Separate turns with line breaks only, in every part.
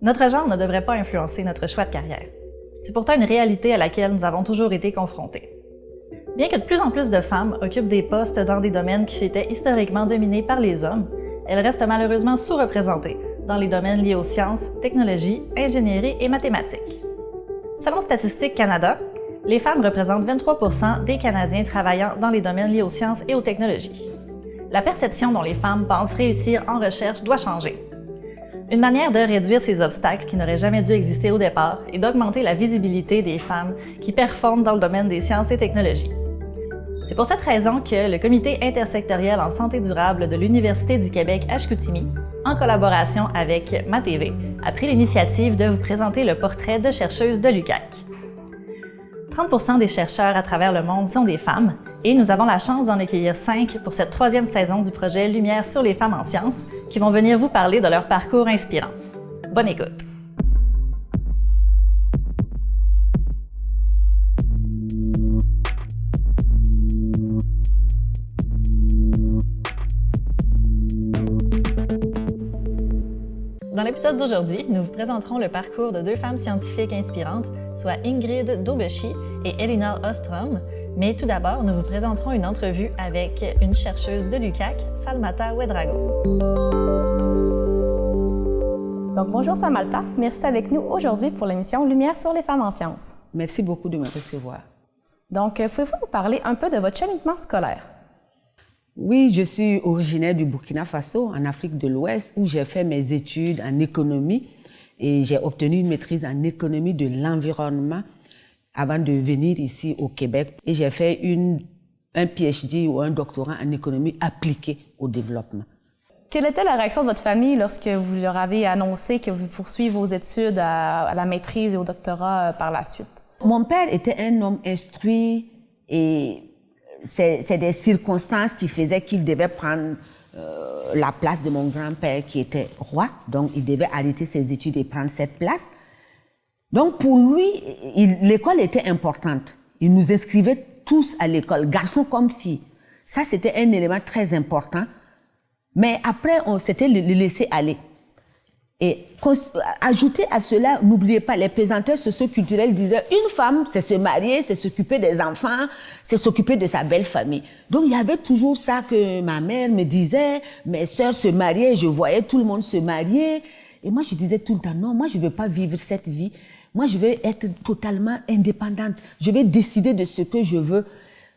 Notre genre ne devrait pas influencer notre choix de carrière. C'est pourtant une réalité à laquelle nous avons toujours été confrontés. Bien que de plus en plus de femmes occupent des postes dans des domaines qui étaient historiquement dominés par les hommes, elles restent malheureusement sous-représentées dans les domaines liés aux sciences, technologies, ingénierie et mathématiques. Selon Statistique Canada, les femmes représentent 23% des Canadiens travaillant dans les domaines liés aux sciences et aux technologies. La perception dont les femmes pensent réussir en recherche doit changer. Une manière de réduire ces obstacles qui n'auraient jamais dû exister au départ est d'augmenter la visibilité des femmes qui performent dans le domaine des sciences et technologies. C'est pour cette raison que le Comité intersectoriel en santé durable de l'Université du Québec à Chicoutimi, en collaboration avec MaTV, a pris l'initiative de vous présenter le portrait de chercheuses de l'UQAC. 30% des chercheurs à travers le monde sont des femmes et nous avons la chance d'en accueillir 5 pour cette 3e saison du projet Lumière sur les femmes en sciences qui vont venir vous parler de leur parcours inspirant. Bonne écoute! Dans l'épisode d'aujourd'hui, nous vous présenterons le parcours de 2 femmes scientifiques inspirantes, soit Ingrid Daubechi et Elinor Ostrom. Mais tout d'abord, nous vous présenterons une entrevue avec une chercheuse de l'UQAC, Salmata Ouedraogo.
Donc, bonjour Salmata, merci d'être avec nous aujourd'hui pour l'émission Lumière sur les femmes en sciences.
Merci beaucoup de me recevoir.
Donc, pouvez-vous nous parler un peu de votre cheminement scolaire?
Oui, je suis originaire du Burkina Faso, en Afrique de l'Ouest, où j'ai fait mes études en économie et j'ai obtenu une maîtrise en économie de l'environnement avant de venir ici au Québec. Et j'ai fait un PhD ou un doctorat en économie appliquée au développement.
Quelle était la réaction de votre famille lorsque vous leur avez annoncé que vous poursuivez vos études à la maîtrise et au doctorat par la suite?
Mon père était un homme instruit et c'est des circonstances qui faisaient qu'il devait prendre la place de mon grand-père qui était roi. Donc, il devait arrêter ses études et prendre cette place. Donc, pour lui, l'école était importante. Il nous inscrivait tous à l'école, garçons comme filles. Ça, c'était un élément très important. Mais après, c'était le laisser aller. Et ajouter à cela, n'oubliez pas, les pesanteurs socio-culturels disaient une femme, c'est se marier, c'est s'occuper des enfants, c'est s'occuper de sa belle famille. Donc, il y avait toujours ça que ma mère me disait, mes sœurs se mariaient, je voyais tout le monde se marier. Et moi, je disais tout le temps, non, moi, je ne veux pas vivre cette vie. Moi, je veux être totalement indépendante. Je vais décider de ce que je veux.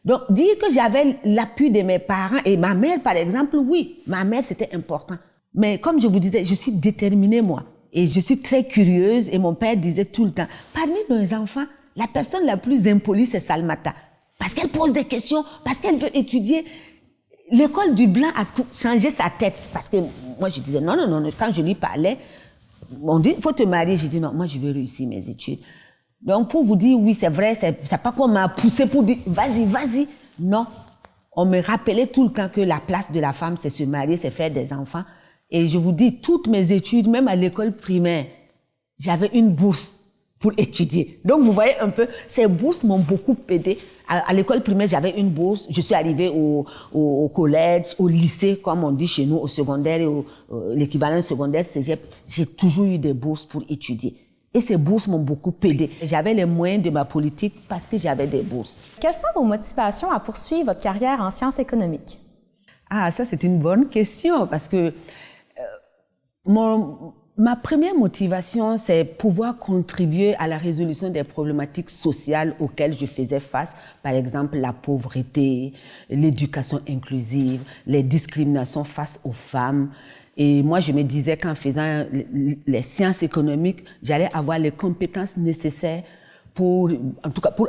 Donc, dire que j'avais l'appui de mes parents et ma mère, par exemple, oui, ma mère, c'était important. Mais comme je vous disais, je suis déterminée, moi. Et je suis très curieuse. Et mon père disait tout le temps, parmi nos enfants, la personne la plus impolie, c'est Salmata. Parce qu'elle pose des questions, parce qu'elle veut étudier. L'école du blanc a tout changé sa tête. Parce que moi, je disais, non. Quand je lui parlais, on dit, il faut te marier. J'ai dit, non, moi, je veux réussir mes études. Donc, pour vous dire, oui, c'est vrai, c'est pas qu'on m'a poussé pour dire, vas-y. Non. On me rappelait tout le temps que la place de la femme, c'est se marier, c'est faire des enfants. Et je vous dis, toutes mes études, même à l'école primaire, j'avais une bourse pour étudier. Donc, vous voyez un peu, ces bourses m'ont beaucoup aidé. À l'école primaire, j'avais une bourse. Je suis arrivée au collège, au lycée, comme on dit chez nous, au secondaire et l'équivalent secondaire, cégep. J'ai toujours eu des bourses pour étudier. Et ces bourses m'ont beaucoup aidé. J'avais les moyens de ma politique parce que j'avais des bourses.
Quelles sont vos motivations à poursuivre votre carrière en sciences économiques?
Ah, ça, c'est une bonne question parce que ma première motivation, c'est pouvoir contribuer à la résolution des problématiques sociales auxquelles je faisais face. Par exemple, la pauvreté, l'éducation inclusive, les discriminations face aux femmes. Et moi, je me disais qu'en faisant les sciences économiques, j'allais avoir les compétences nécessaires pour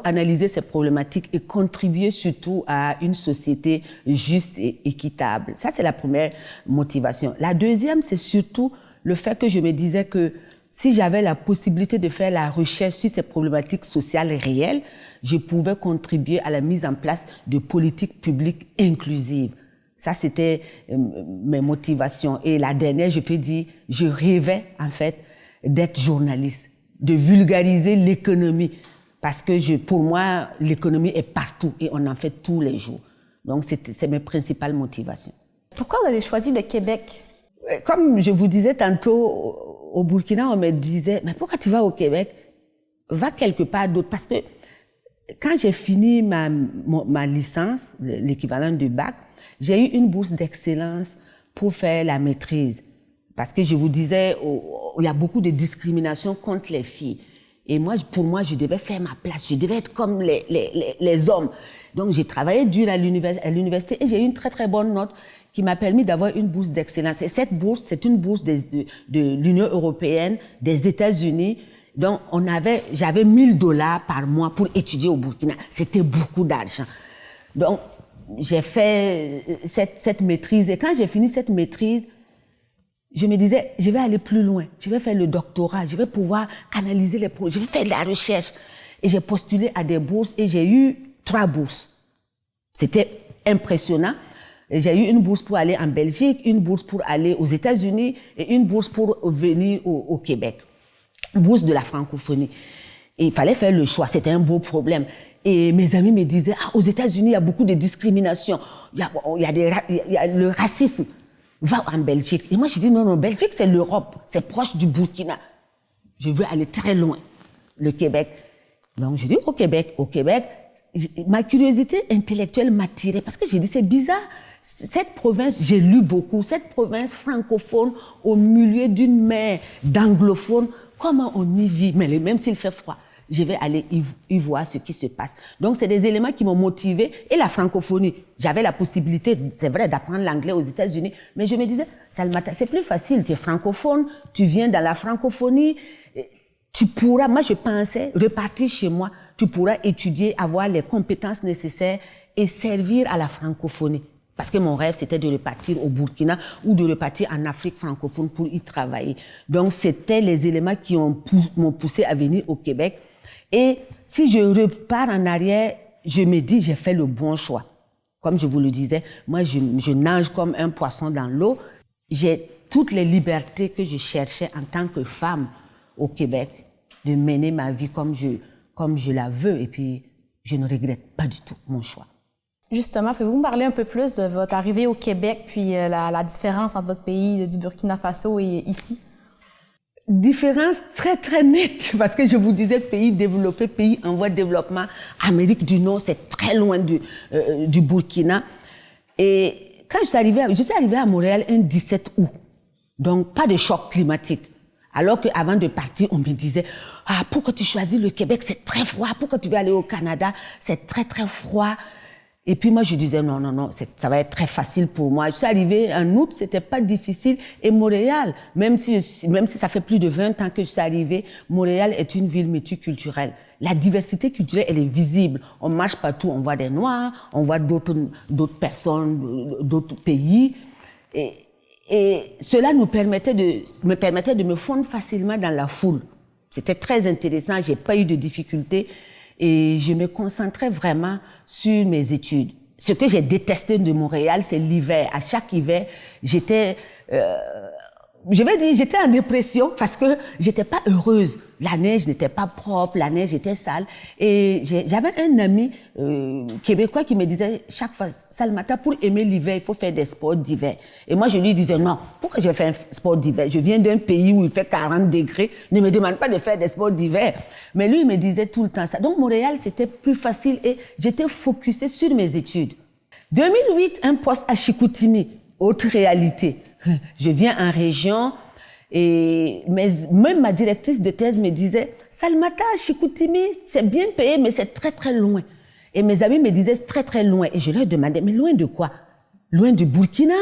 analyser ces problématiques et contribuer surtout à une société juste et équitable. Ça, c'est la première motivation. La deuxième, c'est surtout le fait que je me disais que si j'avais la possibilité de faire la recherche sur ces problématiques sociales réelles, je pouvais contribuer à la mise en place de politiques publiques inclusives. Ça, c'était mes motivations. Et la dernière, je peux dire, je rêvais en fait d'être journaliste, de vulgariser l'économie. Parce que pour moi, l'économie est partout et on en fait tous les jours. Donc, c'est mes principales motivations.
Pourquoi vous avez choisi le Québec?
Comme je vous disais tantôt, au Burkina, on me disait, mais pourquoi tu vas au Québec? Va quelque part d'autre. Parce que quand j'ai fini ma licence, l'équivalent du bac, j'ai eu une bourse d'excellence pour faire la maîtrise. Parce que je vous disais, il y a beaucoup de discrimination contre les filles. Et moi, pour moi, je devais faire ma place. Je devais être comme les hommes. Donc, j'ai travaillé dur à l'université et j'ai eu une très, très bonne note qui m'a permis d'avoir une bourse d'excellence. Et cette bourse, c'est une bourse de l'Union européenne, des États-Unis. Donc, j'avais $1000 par mois pour étudier au Burkina. C'était beaucoup d'argent. Donc, j'ai fait cette maîtrise. Et quand j'ai fini cette maîtrise, je me disais, je vais aller plus loin. Je vais faire le doctorat. Je vais pouvoir analyser les projets. Je vais faire de la recherche. Et j'ai postulé à des bourses et j'ai eu 3 bourses. C'était impressionnant. J'ai eu une bourse pour aller en Belgique, une bourse pour aller aux États-Unis et une bourse pour venir au Québec. Bourse de la francophonie. Et il fallait faire le choix. C'était un beau problème. Et mes amis me disaient, aux États-Unis, il y a beaucoup de discrimination. Il y a le racisme. Va en Belgique. Et moi, je dis, non, Belgique, c'est l'Europe. C'est proche du Burkina. Je veux aller très loin. Le Québec. Donc, je dis, au Québec, ma curiosité intellectuelle m'a tirée. Parce que j'ai dit, c'est bizarre. Cette province, j'ai lu beaucoup, cette province francophone au milieu d'une mer d'anglophones, comment on y vit? Mais même s'il fait froid, je vais aller y voir ce qui se passe. Donc, c'est des éléments qui m'ont motivée. Et la francophonie, j'avais la possibilité, c'est vrai, d'apprendre l'anglais aux États-Unis, mais je me disais, Salmata, c'est plus facile, tu es francophone, tu viens dans la francophonie, tu pourras, moi je pensais, repartir chez moi, tu pourras étudier, avoir les compétences nécessaires et servir à la francophonie. Parce que mon rêve, c'était de repartir au Burkina ou de repartir en Afrique francophone pour y travailler. Donc, c'était les éléments qui m'ont poussé à venir au Québec. Et si je repars en arrière, je me dis, j'ai fait le bon choix. Comme je vous le disais, moi, je nage comme un poisson dans l'eau. J'ai toutes les libertés que je cherchais en tant que femme au Québec, de mener ma vie comme je la veux. Et puis, je ne regrette pas du tout mon choix.
Justement, pouvez-vous me parler un peu plus de votre arrivée au Québec, puis la différence entre votre pays du Burkina Faso et ici?
Différence très, très nette, parce que je vous disais, pays développé, pays en voie de développement, Amérique du Nord, c'est très loin du Burkina. Et quand je suis arrivée à Montréal un 17 août, donc pas de choc climatique. Alors qu'avant de partir, on me disait, pourquoi tu choisis le Québec, c'est très froid, pourquoi tu veux aller au Canada, c'est très, très froid. Et puis moi, je disais, non, ça va être très facile pour moi. Je suis arrivée en août, c'était pas difficile. Et Montréal, même si ça fait plus de 20 ans que je suis arrivée, Montréal est une ville multiculturelle. La diversité culturelle, elle est visible. On marche partout, on voit des Noirs, on voit d'autres personnes, d'autres pays. Et cela me permettait de me fondre facilement dans la foule. C'était très intéressant, j'ai pas eu de difficultés. Et je me concentrais vraiment sur mes études. Ce que j'ai détesté de Montréal, c'est l'hiver. À chaque hiver, j'étais en dépression parce que j'étais pas heureuse. La neige n'était pas propre, la neige était sale. Et j'avais un ami québécois qui me disait chaque fois, Salmata, pour aimer l'hiver, il faut faire des sports d'hiver. Et moi, je lui disais, non, pourquoi je vais faire un sport d'hiver? Je viens d'un pays où il fait 40 degrés, ne me demande pas de faire des sports d'hiver. Mais lui, il me disait tout le temps ça. Donc, Montréal, c'était plus facile et j'étais focusée sur mes études. 2008, un poste à Chicoutimi, autre réalité. Je viens en région et même ma directrice de thèse me disait « Salmata, Chicoutimi, c'est bien payé, mais c'est très, très loin. » Et mes amis me disaient « très, très loin. » Et je leur demandais « Mais loin de quoi? Loin du Burkina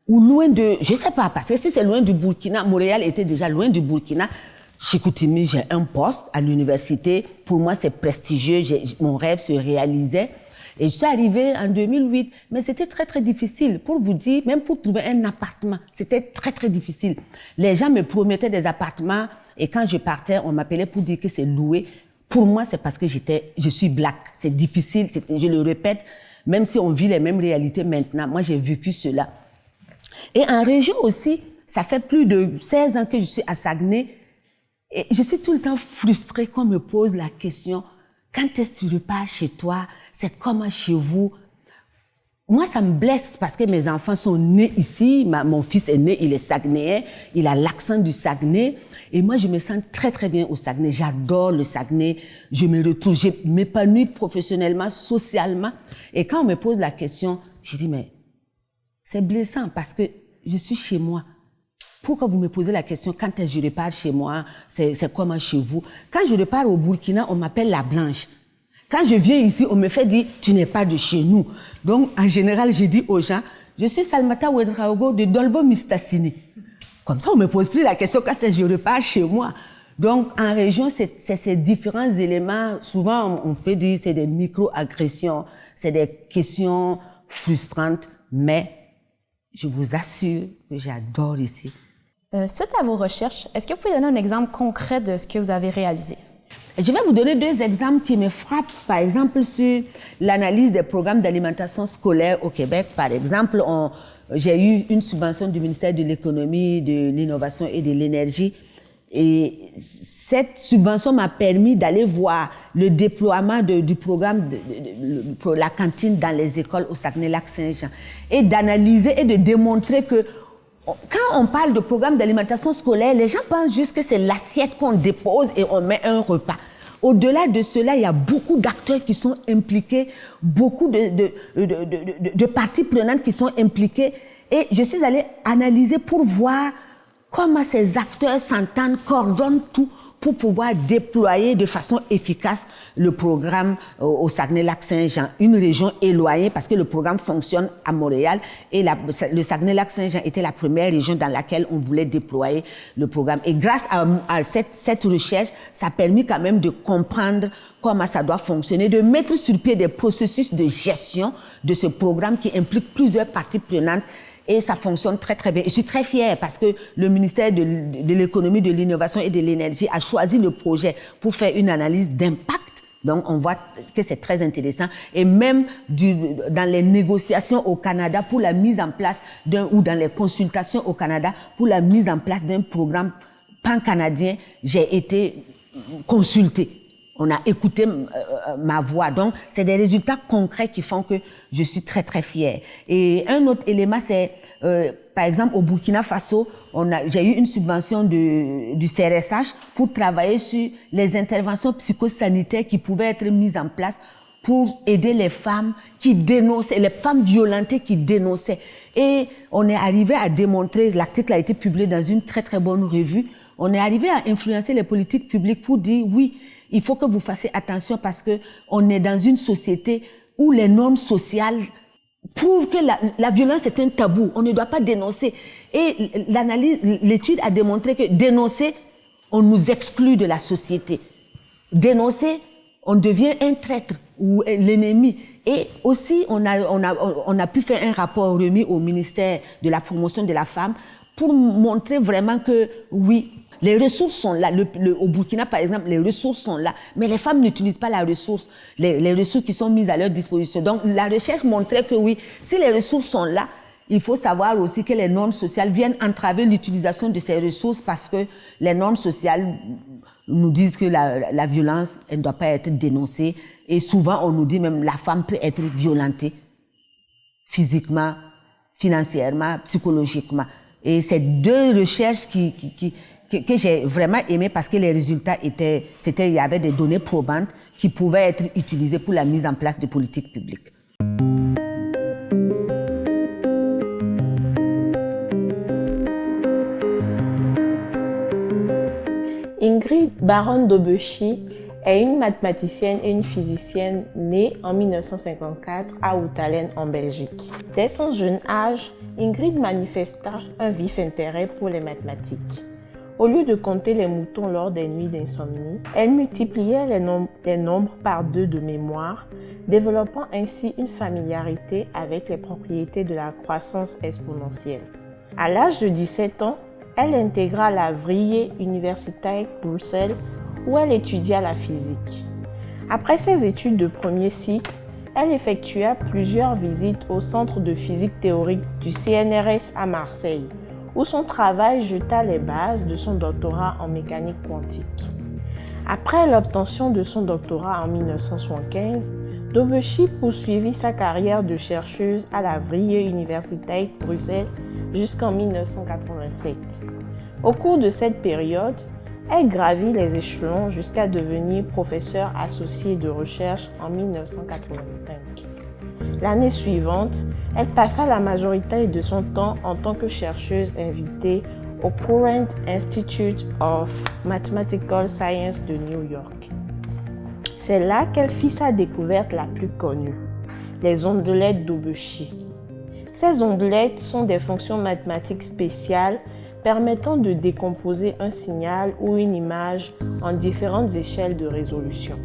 ou loin de... » Je ne sais pas, parce que si c'est loin du Burkina, Montréal était déjà loin du Burkina. Chicoutimi, j'ai un poste à l'université. Pour moi, c'est prestigieux. Mon rêve se réalisait. Et je suis arrivée en 2008, mais c'était très, très difficile. Pour vous dire, même pour trouver un appartement, c'était très, très difficile. Les gens me promettaient des appartements et quand je partais, on m'appelait pour dire que c'est loué. Pour moi, c'est parce que je suis black. C'est difficile, je le répète, même si on vit les mêmes réalités maintenant. Moi, j'ai vécu cela. Et en région aussi, ça fait plus de 16 ans que je suis à Saguenay et je suis tout le temps frustrée qu'on me pose la question, quand est-ce que tu repars chez toi? C'est comment chez vous? moi, ça me blesse parce que mes enfants sont nés ici. Mon fils est né, il est Saguenayais, il a l'accent du Saguenay. Et moi, je me sens très, très bien au Saguenay. J'adore le Saguenay. Je me retrouve, je m'épanouis professionnellement, socialement. Et quand on me pose la question, je dis, mais c'est blessant parce que je suis chez moi. Pourquoi vous me posez la question quand je repars chez moi, c'est comment chez vous? Quand je repars au Burkina, on m'appelle la Blanche. Quand je viens ici, on me fait dire, tu n'es pas de chez nous. Donc, en général, je dis aux gens, je suis Salmata Ouedraogo de Dolbo Mistassini. Comme ça, on ne me pose plus la question quand je repars chez moi. Donc, en région, c'est ces différents éléments. Souvent, on peut dire c'est des micro-agressions, c'est des questions frustrantes, mais je vous assure que j'adore ici.
Suite à vos recherches, est-ce que vous pouvez donner un exemple concret de ce que vous avez réalisé?
Je vais vous donner 2 exemples qui me frappent. Par exemple, sur l'analyse des programmes d'alimentation scolaire au Québec. Par exemple, j'ai eu une subvention du ministère de l'Économie, de l'Innovation et de l'Énergie. Et cette subvention m'a permis d'aller voir le déploiement du programme pour la cantine dans les écoles au Saguenay-Lac-Saint-Jean et d'analyser et de démontrer que quand on parle de programme d'alimentation scolaire, les gens pensent juste que c'est l'assiette qu'on dépose et on met un repas. Au-delà de cela, il y a beaucoup d'acteurs qui sont impliqués, beaucoup de parties prenantes qui sont impliquées. Et je suis allée analyser pour voir comment ces acteurs s'entendent, coordonnent tout pour pouvoir déployer de façon efficace le programme au Saguenay-Lac-Saint-Jean, une région éloignée parce que le programme fonctionne à Montréal et le Saguenay-Lac-Saint-Jean était la première région dans laquelle on voulait déployer le programme. Et grâce à cette recherche, ça a permis quand même de comprendre comment ça doit fonctionner, de mettre sur pied des processus de gestion de ce programme qui implique plusieurs parties prenantes. Et ça fonctionne très, très bien. Je suis très fière parce que le ministère de l'Économie, de l'Innovation et de l'Énergie a choisi le projet pour faire une analyse d'impact. Donc, on voit que c'est très intéressant. Et même dans les négociations au Canada pour la mise en place ou dans les consultations au Canada pour la mise en place d'un programme pan-canadien, j'ai été consultée. On a écouté ma voix. Donc, c'est des résultats concrets qui font que je suis très, très fière. Et un autre élément, c'est, par exemple, au Burkina Faso, j'ai eu une subvention du CRSH pour travailler sur les interventions psychosanitaires qui pouvaient être mises en place pour aider les femmes qui dénonçaient, les femmes violentées qui dénonçaient. Et on est arrivé à démontrer, l'article a été publié dans une très, très bonne revue, on est arrivé à influencer les politiques publiques pour dire oui, il faut que vous fassiez attention parce que on est dans une société où les normes sociales prouvent que la violence est un tabou. On ne doit pas dénoncer. Et l'étude a démontré que dénoncer, on nous exclut de la société. Dénoncer, on devient un traître ou l'ennemi. Et aussi, on a pu faire un rapport remis au ministère de la promotion de la femme pour montrer vraiment que oui, les ressources sont là. Au Burkina, par exemple, les ressources sont là. Mais les femmes n'utilisent pas la ressource, les ressources qui sont mises à leur disposition. Donc, la recherche montrait que oui, si les ressources sont là, il faut savoir aussi que les normes sociales viennent entraver l'utilisation de ces ressources parce que les normes sociales nous disent que la violence, elle ne doit pas être dénoncée. Et souvent, on nous dit même la femme peut être violentée physiquement, financièrement, psychologiquement. Et c'est 2 recherches que j'ai vraiment aimé parce que les résultats il y avait des données probantes qui pouvaient être utilisées pour la mise en place de politiques publiques.
Ingrid Baron-Dobechy est une mathématicienne et une physicienne née en 1954 à Houtalen en Belgique. Dès son jeune âge, Ingrid manifesta un vif intérêt pour les mathématiques. Au lieu de compter les moutons lors des nuits d'insomnie, elle multipliait les nombres par 2 de mémoire, développant ainsi une familiarité avec les propriétés de la croissance exponentielle. À l'âge de 17 ans, elle intégra la Vrije Universiteit Bruxelles où elle étudia la physique. Après ses études de premier cycle, elle effectua plusieurs visites au Centre de physique théorique du CNRS à Marseille, où son travail jeta les bases de son doctorat en mécanique quantique. Après l'obtention de son doctorat en 1975, Dobechi poursuivit sa carrière de chercheuse à la Vrije Universiteit Bruxelles jusqu'en 1987. Au cours de cette période, elle gravit les échelons jusqu'à devenir professeure associée de recherche en 1985. L'année suivante, elle passa la majorité de son temps en tant que chercheuse invitée au Courant Institute of Mathematical Science de New York. C'est là qu'elle fit sa découverte la plus connue, les ondelettes Dobechi. Ces ondelettes sont des fonctions mathématiques spéciales permettant de décomposer un signal ou une image en différentes échelles de résolution.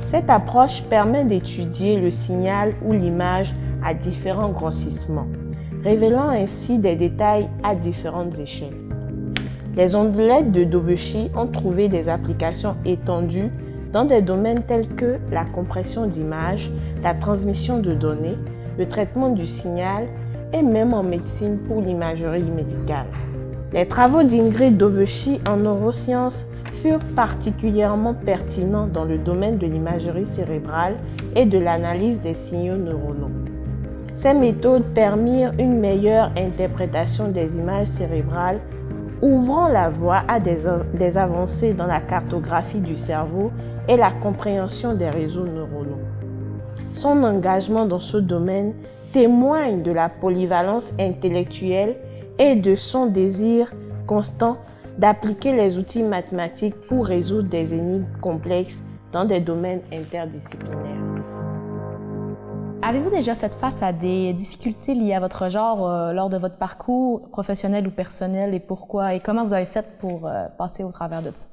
Cette approche permet d'étudier le signal ou l'image à différents grossissements, révélant ainsi des détails à différentes échelles. Les ondelettes de Dobechi ont trouvé des applications étendues dans des domaines tels que la compression d'images, la transmission de données, le traitement du signal et même en médecine pour l'imagerie médicale. Les travaux d'Ingrid Dobechi en neurosciences furent particulièrement pertinents dans le domaine de l'imagerie cérébrale et de l'analyse des signaux neuronaux. Ces méthodes permirent une meilleure interprétation des images cérébrales, ouvrant la voie à des avancées dans la cartographie du cerveau et la compréhension des réseaux neuronaux. Son engagement dans ce domaine témoigne de la polyvalence intellectuelle et de son désir constant d'appliquer les outils mathématiques pour résoudre des énigmes complexes dans des domaines interdisciplinaires.
Avez-vous déjà fait face à des difficultés liées à votre genre lors de votre parcours professionnel ou personnel et pourquoi? Et comment vous avez fait pour passer au travers de ça?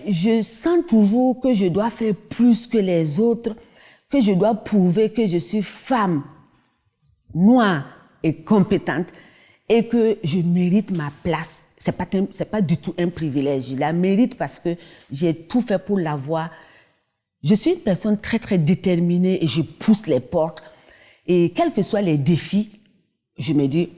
Je sens toujours que je dois faire plus que les autres, que je dois prouver que je suis femme, noire et compétente et que je mérite ma place. C'est pas du tout un privilège. Je la mérite parce que j'ai tout fait pour l'avoir. Je suis une personne très, très déterminée et je pousse les portes. Et quels que soient les défis, je me dis,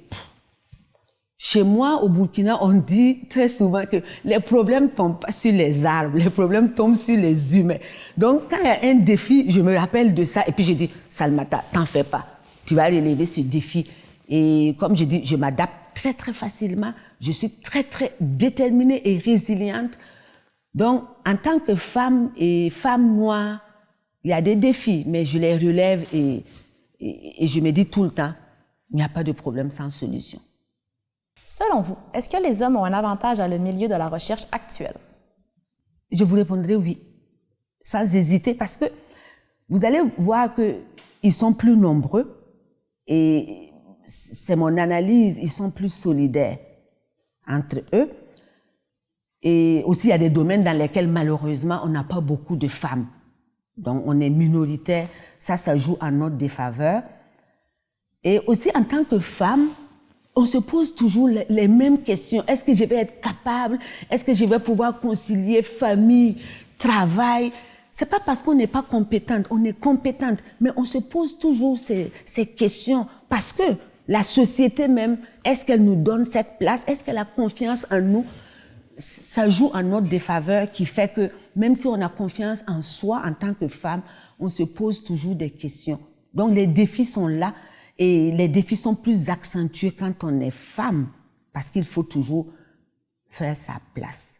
chez moi, au Burkina, on dit très souvent que les problèmes ne tombent pas sur les arbres, les problèmes tombent sur les humains. Donc, quand il y a un défi, je me rappelle de ça et puis je dis, Salmata, t'en fais pas, tu vas relever ce défi. Et comme je dis, je m'adapte très, très facilement. Je suis très, très déterminée et résiliente. Donc, en tant que femme et femme noire, il y a des défis, mais je les relève et je me dis tout le temps, il n'y a pas de problème sans solution.
Selon vous, est-ce que les hommes ont un avantage dans le milieu de la recherche actuelle?
Je vous répondrai oui, sans hésiter, parce que vous allez voir qu'ils sont plus nombreux et c'est mon analyse, ils sont plus solidaires entre eux. Et aussi, il y a des domaines dans lesquels, malheureusement, on n'a pas beaucoup de femmes. Donc, on est minoritaire. Ça joue en notre défaveur. Et aussi, en tant que femme, on se pose toujours les mêmes questions. Est-ce que je vais être capable? Est-ce que je vais pouvoir concilier famille, travail? C'est pas parce qu'on n'est pas compétente, on est compétente, mais on se pose toujours ces questions parce que la société même, est-ce qu'elle nous donne cette place? Est-ce qu'elle a confiance en nous? Ça joue en notre défaveur qui fait que même si on a confiance en soi en tant que femme, on se pose toujours des questions. Donc les défis sont là et les défis sont plus accentués quand on est femme parce qu'il faut toujours faire sa place.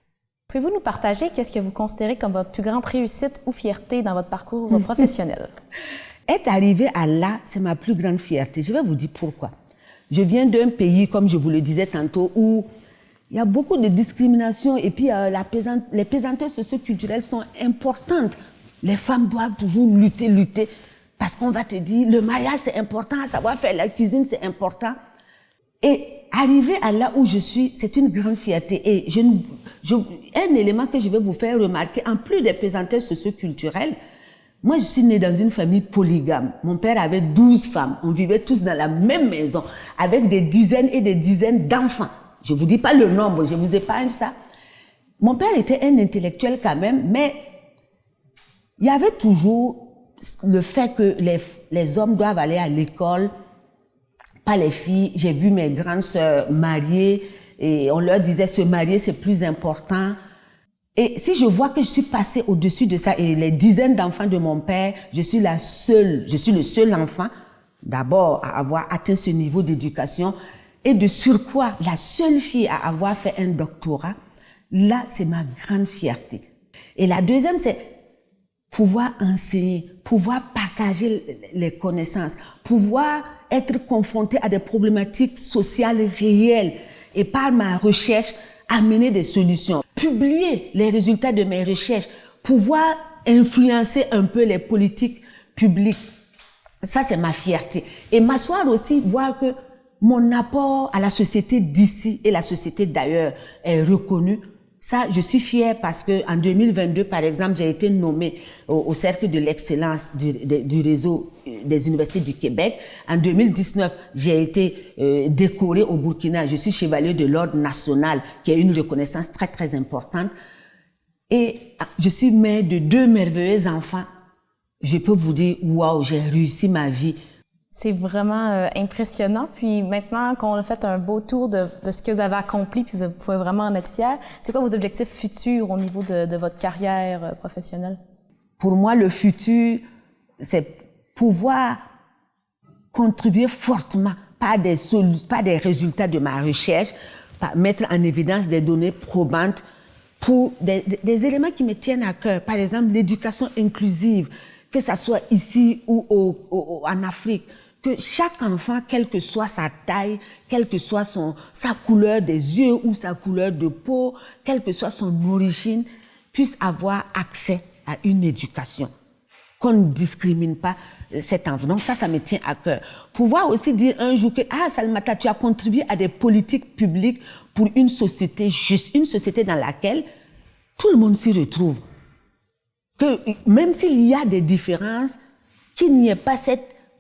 Pouvez-vous nous partager qu'est-ce que vous considérez comme votre plus grande réussite ou fierté dans votre parcours professionnel?
Être arrivée à là, c'est ma plus grande fierté. Je vais vous dire pourquoi. Je viens d'un pays, comme je vous le disais tantôt, où il y a beaucoup de discrimination et puis les pesanteurs socio-culturelles sont importantes. Les femmes doivent toujours lutter, parce qu'on va te dire, le mariage c'est important, savoir faire la cuisine c'est important. Et arriver à là où je suis, c'est une grande fierté. Et un élément que je vais vous faire remarquer, en plus des pesanteurs socio-culturelles, moi je suis née dans une famille polygame. Mon père avait 12 femmes, on vivait tous dans la même maison, avec des dizaines et des dizaines d'enfants. Je ne vous dis pas le nombre, je vous épargne ça. Mon père était un intellectuel quand même, mais il y avait toujours le fait que les hommes doivent aller à l'école, pas les filles. J'ai vu mes grandes sœurs mariées et on leur disait se marier c'est plus important. Et si je vois que je suis passée au-dessus de ça, et les dizaines d'enfants de mon père, je suis le seul enfant, d'abord, à avoir atteint ce niveau d'éducation, et de surcroît, la seule fille à avoir fait un doctorat, là, c'est ma grande fierté. Et la deuxième, c'est pouvoir enseigner, pouvoir partager les connaissances, pouvoir être confronté à des problématiques sociales réelles, et par ma recherche, amener des solutions, publier les résultats de mes recherches, pouvoir influencer un peu les politiques publiques. Ça, c'est ma fierté. Et m'asseoir aussi, voir que mon apport à la société d'ici et la société d'ailleurs est reconnu. Ça, je suis fière parce que en 2022, par exemple, j'ai été nommée au Cercle de l'excellence du réseau des universités du Québec. En 2019, j'ai été décorée au Burkina. Je suis chevalier de l'Ordre national, qui est une reconnaissance très, très importante. Et je suis mère de 2 merveilleux enfants. Je peux vous dire, waouh, j'ai réussi ma vie.
C'est vraiment impressionnant. Puis maintenant qu'on a fait un beau tour de ce que vous avez accompli, puis vous pouvez vraiment en être fiers, c'est quoi vos objectifs futurs au niveau de votre carrière professionnelle?
Pour moi, le futur, c'est pouvoir contribuer fortement par des résultats de ma recherche, par mettre en évidence des données probantes pour des éléments qui me tiennent à cœur. Par exemple, l'éducation inclusive, que ça soit ici ou en Afrique, que chaque enfant, quelle que soit sa taille, quelle que soit sa couleur des yeux ou sa couleur de peau, quelle que soit son origine, puisse avoir accès à une éducation, qu'on ne discrimine pas cet enfant. Donc ça me tient à cœur. Pouvoir aussi dire un jour que, Salimata, tu as contribué à des politiques publiques pour une société juste, une société dans laquelle tout le monde s'y retrouve. Que même s'il y a des différences, qu'il n'y ait pas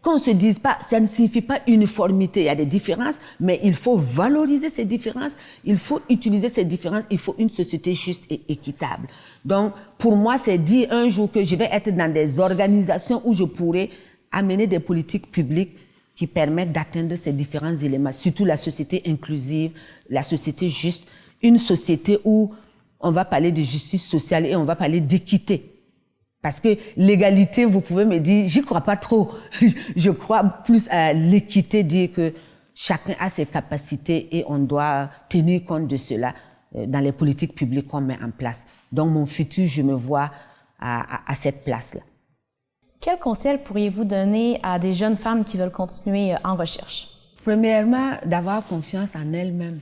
qu'on se dise pas, ça ne signifie pas uniformité. Il y a des différences, mais il faut valoriser ces différences, il faut utiliser ces différences, il faut une société juste et équitable. Donc, pour moi, c'est dire un jour que je vais être dans des organisations où je pourrai amener des politiques publiques qui permettent d'atteindre ces différents éléments, surtout la société inclusive, la société juste, une société où on va parler de justice sociale et on va parler d'équité. Parce que l'égalité, vous pouvez me dire, j'y crois pas trop. Je crois plus à l'équité, dire que chacun a ses capacités et on doit tenir compte de cela dans les politiques publiques qu'on met en place. Donc mon futur, je me vois à cette place-là.
Quel conseil pourriez-vous donner à des jeunes femmes qui veulent continuer en recherche?
Premièrement, d'avoir confiance en elles-mêmes.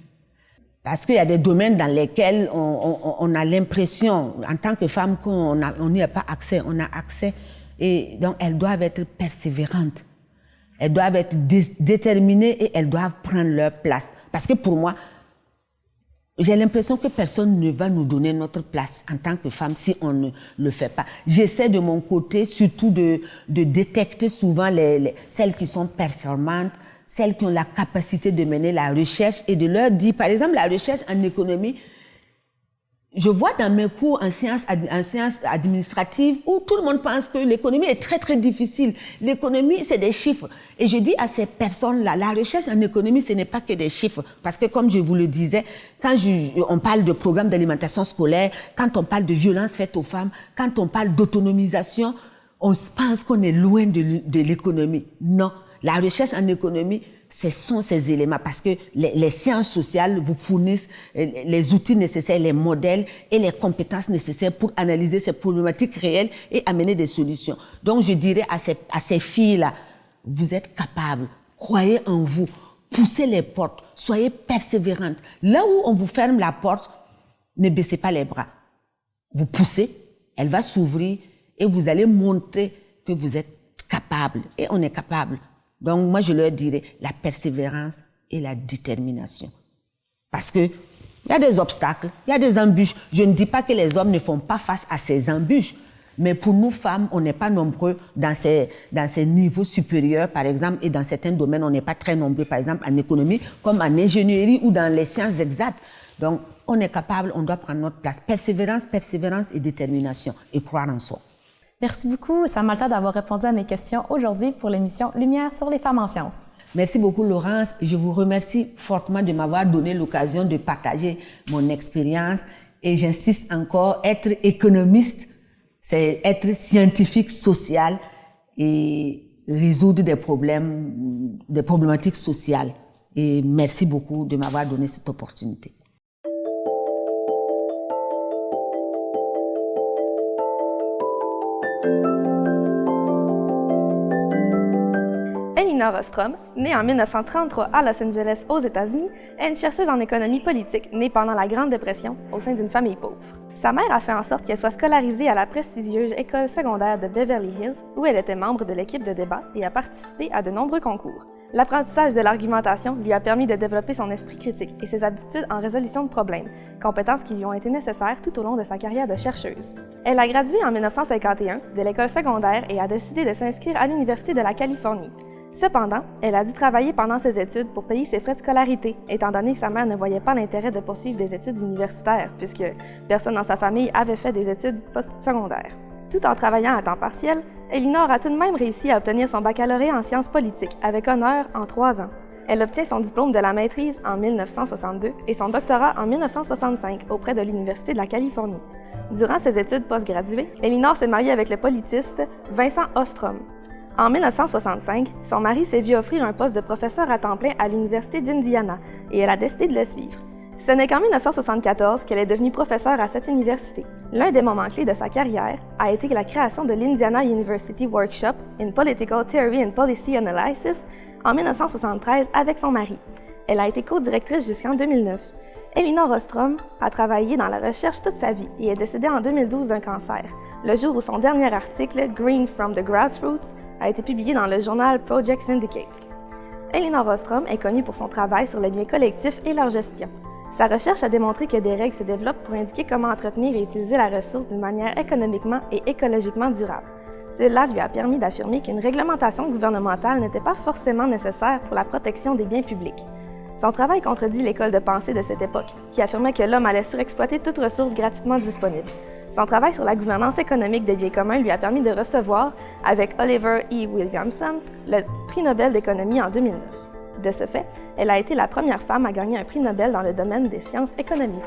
Parce qu'il y a des domaines dans lesquels on a l'impression, en tant que femme, qu'on n'y a pas accès. On a accès. Et donc, elles doivent être persévérantes. Elles doivent être déterminées et elles doivent prendre leur place. Parce que pour moi, j'ai l'impression que personne ne va nous donner notre place en tant que femme si on ne le fait pas. J'essaie de mon côté surtout de détecter souvent celles qui sont performantes, celles qui ont la capacité de mener la recherche et de leur dire, par exemple, la recherche en économie, je vois dans mes cours en sciences administratives où tout le monde pense que l'économie est très, très difficile. L'économie, c'est des chiffres. Et je dis à ces personnes-là, la recherche en économie, ce n'est pas que des chiffres. Parce que comme je vous le disais, quand on parle de programme d'alimentation scolaire, quand on parle de violence faite aux femmes, quand on parle d'autonomisation, on pense qu'on est loin de l'économie. Non. La recherche en économie, ce sont ces éléments parce que les sciences sociales vous fournissent les outils nécessaires, les modèles et les compétences nécessaires pour analyser ces problématiques réelles et amener des solutions. Donc, je dirais à ces filles-là, vous êtes capables, croyez en vous, poussez les portes, soyez persévérantes. Là où on vous ferme la porte, ne baissez pas les bras. Vous poussez, elle va s'ouvrir et vous allez montrer que vous êtes capables. Et on est capable. Donc, moi, je leur dirais la persévérance et la détermination. Parce que il y a des obstacles, il y a des embûches. Je ne dis pas que les hommes ne font pas face à ces embûches, mais pour nous, femmes, on n'est pas nombreux dans ces niveaux supérieurs, par exemple, et dans certains domaines, on n'est pas très nombreux, par exemple, en économie, comme en ingénierie ou dans les sciences exactes. Donc, on est capable, on doit prendre notre place. Persévérance, persévérance et détermination, et croire en soi.
Merci beaucoup, Samalta, d'avoir répondu à mes questions aujourd'hui pour l'émission Lumière sur les femmes en sciences.
Merci beaucoup, Laurence. Je vous remercie fortement de m'avoir donné l'occasion de partager mon expérience Et j'insiste encore, être économiste, c'est être scientifique social et résoudre des problématiques sociales. Et merci beaucoup de m'avoir donné cette opportunité.
Elinor Ostrom, née en 1933 à Los Angeles, aux États-Unis, est une chercheuse en économie politique née pendant la Grande Dépression au sein d'une famille pauvre. Sa mère a fait en sorte qu'elle soit scolarisée à la prestigieuse école secondaire de Beverly Hills, où elle était membre de l'équipe de débat et a participé à de nombreux concours. L'apprentissage de l'argumentation lui a permis de développer son esprit critique et ses aptitudes en résolution de problèmes, compétences qui lui ont été nécessaires tout au long de sa carrière de chercheuse. Elle a gradué en 1951 de l'école secondaire et a décidé de s'inscrire à l'Université de la Californie. Cependant, elle a dû travailler pendant ses études pour payer ses frais de scolarité, étant donné que sa mère ne voyait pas l'intérêt de poursuivre des études universitaires, puisque personne dans sa famille avait fait des études postsecondaires. Tout en travaillant à temps partiel, Elinor a tout de même réussi à obtenir son baccalauréat en sciences politiques avec honneur en 3 ans. Elle obtient son diplôme de la maîtrise en 1962 et son doctorat en 1965 auprès de l'Université de la Californie. Durant ses études postgraduées, Elinor s'est mariée avec le politiste Vincent Ostrom. En 1965, son mari s'est vu offrir un poste de professeur à temps plein à l'Université d'Indiana et elle a décidé de le suivre. Ce n'est qu'en 1974 qu'elle est devenue professeure à cette université. L'un des moments clés de sa carrière a été la création de l'Indiana University Workshop in Political Theory and Policy Analysis en 1973 avec son mari. Elle a été co-directrice jusqu'en 2009. Elinor Ostrom a travaillé dans la recherche toute sa vie et est décédée en 2012 d'un cancer, le jour où son dernier article, Green from the Grassroots, a été publié dans le journal Project Syndicate. Elinor Ostrom est connue pour son travail sur les biens collectifs et leur gestion. Sa recherche a démontré que des règles se développent pour indiquer comment entretenir et utiliser la ressource d'une manière économiquement et écologiquement durable. Cela lui a permis d'affirmer qu'une réglementation gouvernementale n'était pas forcément nécessaire pour la protection des biens publics. Son travail contredit l'école de pensée de cette époque, qui affirmait que l'homme allait surexploiter toute ressource gratuitement disponible. Son travail sur la gouvernance économique des biens communs lui a permis de recevoir, avec Oliver E. Williamson, le prix Nobel d'économie en 2009. De ce fait, elle a été la première femme à gagner un prix Nobel dans le domaine des sciences économiques.